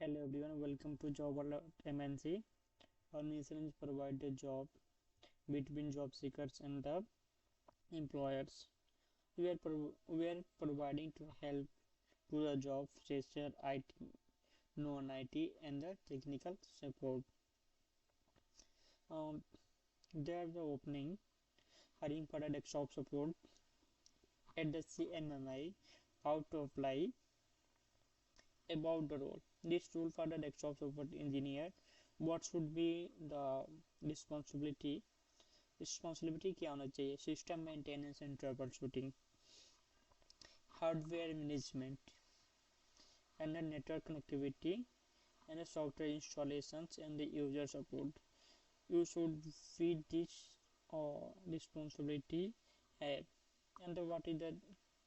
Hello everyone, welcome to Job Alert MNC. Our mission is provide a job between job seekers and the employers. We are providing to help to the job fresher, IT, non-IT, and the technical support. There the opening hiring for a desktop support at the CMMI. How to apply? About the role. This role for the desktop support engineer. What should be the responsibility? Responsibility क्या होना चाहिए? System maintenance and trouble shooting, hardware management and the network connectivity and the software installations and the user support. You should feed this responsibility and what is the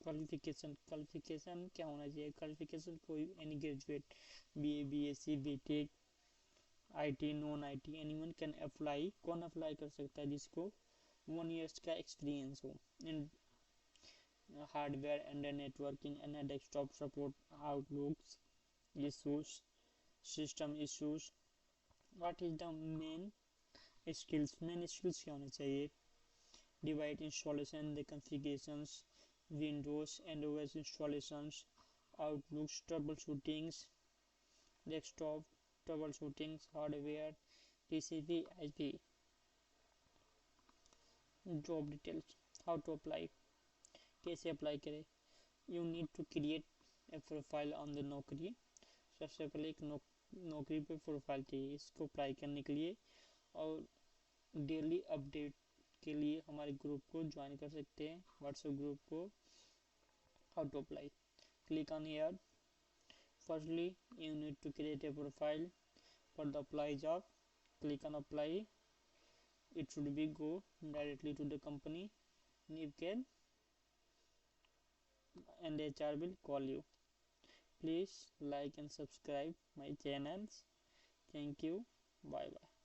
qualification क्या होना चाहिए? qualification कोई any graduate BA BSc BTech IT non IT anyone can apply. कौन apply कर सकता है? जिसको 1 years का एक्सपीरियंस हो in hardware and networking and desktop support, outlooks issues, system issues. What is the main skills? Main skills क्या होने चाहिए? Device installation, the configurations, Windows and OS installations, outlooks, troubleshootings, desktop troubleshooting, hardware, TCP, IP. Job details. How to apply? कैसे apply करें? You need to create a profile on the नौकरी. सबसे पहले एक नौकरी पे प्रोफाइल चाहिए इसको अप्लाई करने के लिए, और डेली अपडेट के लिए हमारे ग्रुप को ज्वाइन कर सकते हैं, व्हाट्सएप ग्रुप को. How to apply? Click on here. Firstly, you need to create a profile for the apply job. Click on apply. It should be go directly to the company. You can and HR will call you. Please like and subscribe my channels. Thank you. Bye bye.